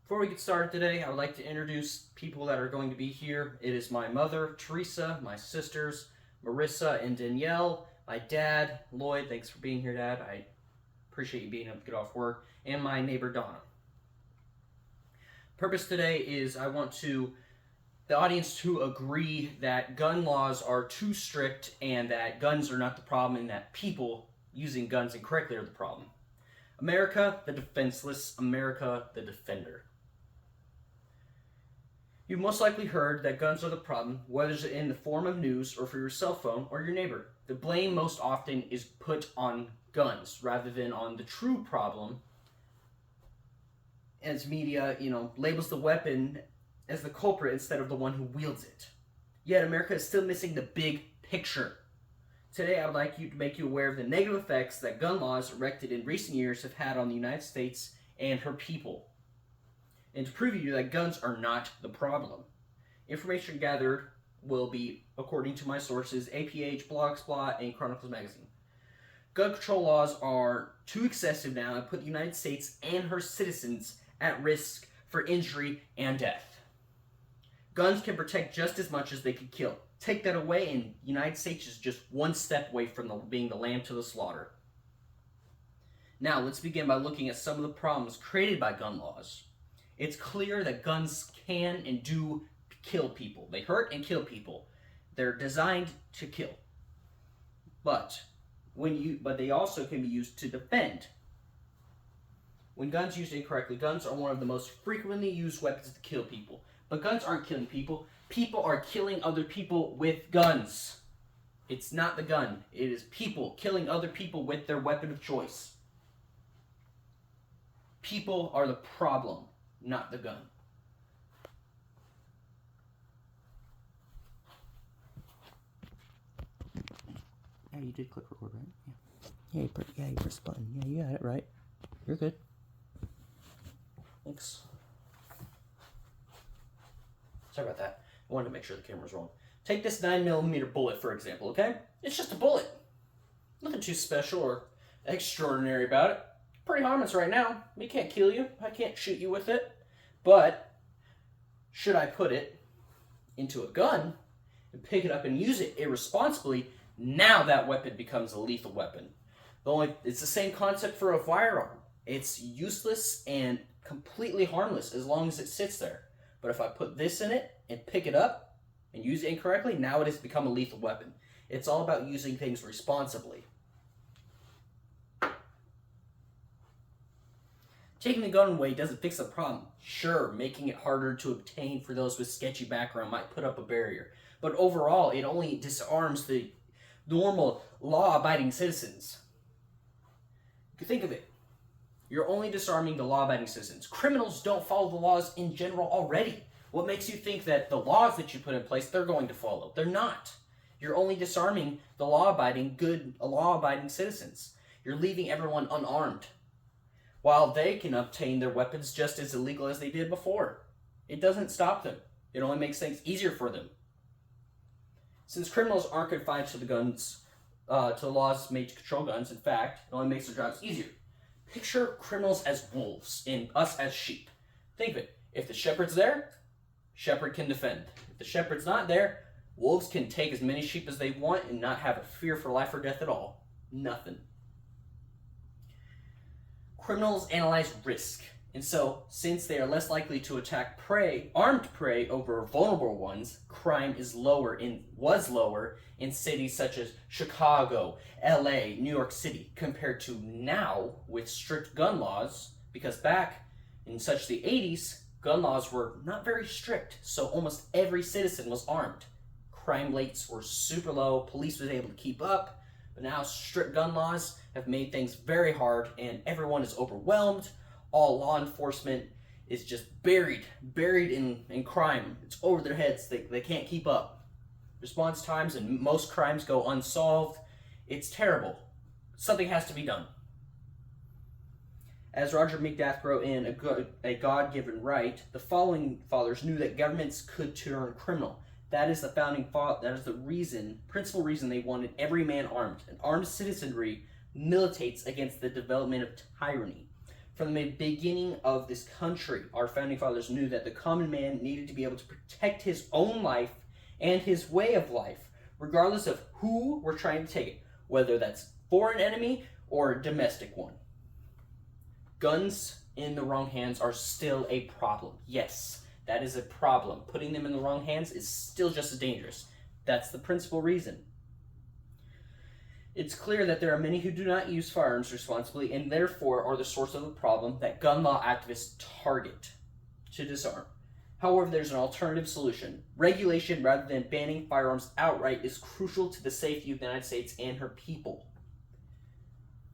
Before we get started today, I would like to introduce people that are going to be here. It is my mother, Teresa, my sisters, Marissa and Danielle, my dad, Lloyd. Thanks for being here, Dad. I appreciate you being able to get off work. And my neighbor, Donna. Purpose today is I want the audience to agree that gun laws are too strict and that guns are not the problem and that people using guns incorrectly are the problem. America, the defenseless. America, the defender. You've most likely heard that guns are the problem, whether it's in the form of news or for your cell phone or your neighbor. The blame most often is put on guns rather than on the true problem, as media, labels the weapon as the culprit instead of the one who wields it. Yet America is still missing the big picture. Today I would like to make you aware of the negative effects that gun laws erected in recent years have had on the United States and her people, and to prove to you that guns are not the problem. Information gathered will be, according to my sources, APH, Blogspot, and Chronicles Magazine. Gun control laws are too excessive now and put the United States and her citizens at risk for injury and death. Guns can protect just as much as they can kill. Take that away and the United States is just one step away from being the lamb to the slaughter. Now, let's begin by looking at some of the problems created by gun laws. It's clear that guns can and do kill people. They hurt and kill people. They're designed to kill. But they also can be used to defend. When guns used incorrectly, guns are one of the most frequently used weapons to kill people. But guns aren't killing people. People are killing other people with guns. It's not the gun. It is people killing other people with their weapon of choice. People are the problem, not the gun. Yeah, you did click record, right? Yeah. You pressed the button. Yeah, you got it right. You're good. Thanks. Sorry about that. I wanted to make sure the camera's rolling. Take this 9mm bullet, for example, okay? It's just a bullet. Nothing too special or extraordinary about it. Pretty harmless right now. We can't kill you. I can't shoot you with it. But should I put it into a gun and pick it up and use it irresponsibly, now that weapon becomes a lethal weapon. It's the same concept for a firearm. It's useless and completely harmless as long as it sits there. But if I put this in it and pick it up and use it incorrectly, now it has become a lethal weapon. It's all about using things responsibly. Taking the gun away doesn't fix the problem. Sure, making it harder to obtain for those with sketchy background might put up a barrier. But overall, it only disarms the normal, law-abiding citizens. Think of it. You're only disarming the law-abiding citizens. Criminals don't follow the laws in general already. What makes you think that the laws that you put in place, they're going to follow? They're not. You're only disarming the law-abiding citizens. You're leaving everyone unarmed, while they can obtain their weapons just as illegal as they did before. It doesn't stop them. It only makes things easier for them. Since criminals aren't confined to the guns, to the laws made to control guns, in fact, it only makes their jobs easier. Picture criminals as wolves and us as sheep. Think of it. If the shepherd's there, shepherd can defend. If the shepherd's not there, wolves can take as many sheep as they want and not have a fear for life or death at all. Nothing. Criminals analyze risk, and so, since they are less likely to attack armed prey over vulnerable ones, crime was lower in cities such as Chicago, LA, New York City, compared to now with strict gun laws, because back in such the 80s, gun laws were not very strict, so almost every citizen was armed. Crime rates were super low, police was able to keep up, but now strict gun laws have made things very hard and everyone is overwhelmed. All law enforcement is just buried in crime. It's over their heads. They can't keep up. Response times and most crimes go unsolved. It's terrible. Something has to be done. As Roger McDath wrote in A God-Given Right, the following fathers knew that governments could turn criminal. That is the principal reason they wanted every man armed. An armed citizenry militates against the development of tyranny. From the beginning of this country, our founding fathers knew that the common man needed to be able to protect his own life and his way of life, regardless of who we're trying to take it, whether that's foreign enemy or a domestic one. Guns in the wrong hands are still a problem. Yes, that is a problem. Putting them in the wrong hands is still just as dangerous. That's the principal reason. It's clear that there are many who do not use firearms responsibly and therefore are the source of the problem that gun law activists target to disarm. However, there's an alternative solution. Regulation rather than banning firearms outright is crucial to the safety of the United States and her people.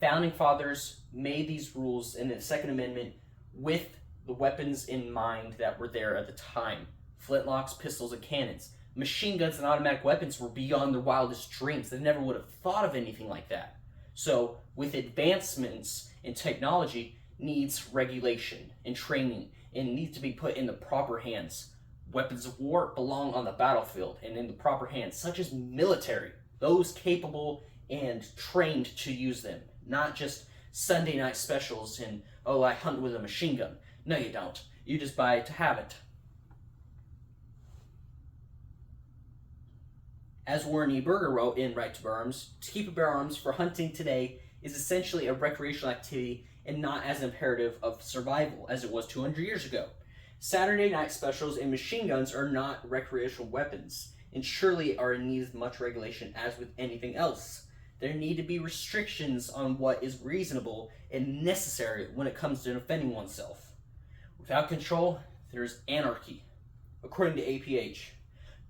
Founding fathers made these rules in the Second Amendment with the weapons in mind that were there at the time. Flintlocks, pistols, and cannons. Machine guns and automatic weapons were beyond their wildest dreams. They never would have thought of anything like that. So, with advancements in technology, needs regulation and training and needs to be put in the proper hands. Weapons of war belong on the battlefield and in the proper hands, such as military, those capable and trained to use them. Not just Sunday night specials and, oh, I hunt with a machine gun. No, you don't. You just buy it to have it. As Warren E. Burger wrote in Right to Bear Arms, to keep a bear arms for hunting today is essentially a recreational activity and not as imperative of survival as it was 200 years ago. Saturday night specials and machine guns are not recreational weapons, and surely are in need of much regulation as with anything else. There need to be restrictions on what is reasonable and necessary when it comes to defending oneself. Without control, there's anarchy. According to APH,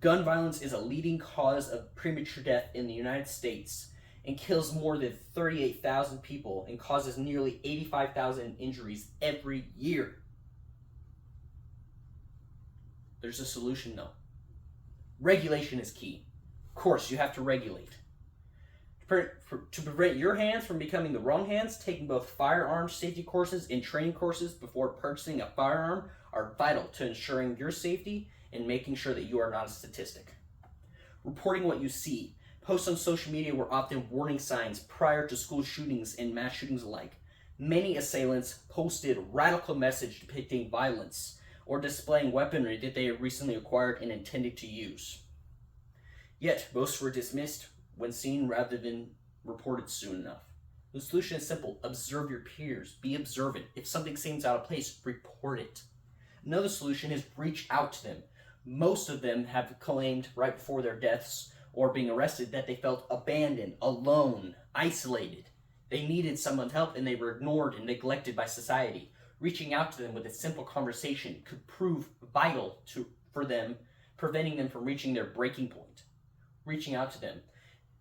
gun violence is a leading cause of premature death in the United States and kills more than 38,000 people and causes nearly 85,000 injuries every year. There's a solution though. Regulation is key. Of course, you have to regulate. To prevent your hands from becoming the wrong hands, taking both firearms safety courses and training courses before purchasing a firearm are vital to ensuring your safety and making sure that you are not a statistic. Reporting what you see. Posts on social media were often warning signs prior to school shootings and mass shootings alike. Many assailants posted radical message depicting violence or displaying weaponry that they had recently acquired and intended to use. Yet, most were dismissed when seen rather than reported soon enough. The solution is simple. Observe your peers. Be observant. If something seems out of place, report it. Another solution is reach out to them. Most of them have claimed right before their deaths or being arrested that they felt abandoned, alone, isolated. They needed someone's help and they were ignored and neglected by society. Reaching out to them with a simple conversation could prove vital for them, preventing them from reaching their breaking point. Reaching out to them.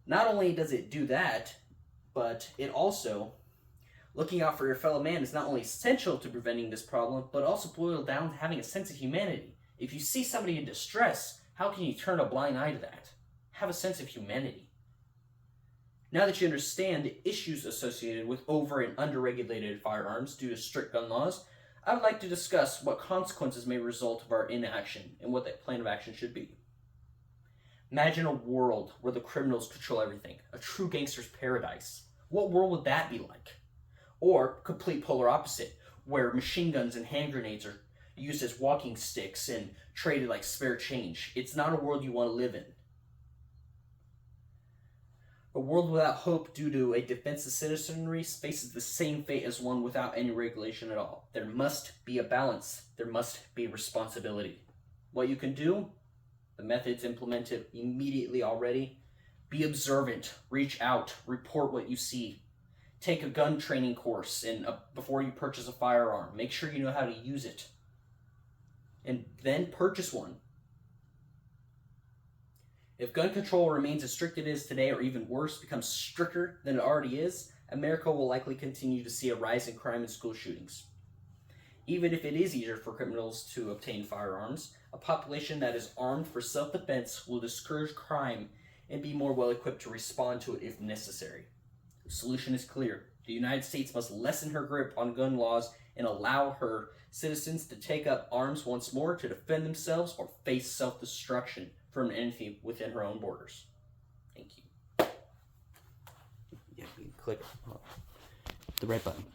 Not only does it do that, but it also, looking out for your fellow man is not only essential to preventing this problem, but also boils down to having a sense of humanity. If you see somebody in distress, how can you turn a blind eye to that? Have a sense of humanity. Now that you understand the issues associated with over and under-regulated firearms due to strict gun laws, I would like to discuss what consequences may result of our inaction and what that plan of action should be. Imagine a world where the criminals control everything, a true gangster's paradise. What world would that be like? Or complete polar opposite, where machine guns and hand grenades are used as walking sticks and traded like spare change. It's not a world you want to live in. A world without hope due to a defenseless citizenry faces the same fate as one without any regulation at all. There must be a balance. There must be responsibility. What you can do, the methods implemented immediately already, be observant, reach out, report what you see. Take a gun training course before you purchase a firearm. Make sure you know how to use it. And then purchase one. If gun control remains as strict as it is today, or even worse, becomes stricter than it already is, America will likely continue to see a rise in crime and school shootings. Even if it is easier for criminals to obtain firearms, a population that is armed for self-defense will discourage crime and be more well-equipped to respond to it if necessary. The solution is clear. The United States must lessen her grip on gun laws and allow her citizens to take up arms once more to defend themselves or face self-destruction from an entity within her own borders. Thank you. Yeah, you can click the red button.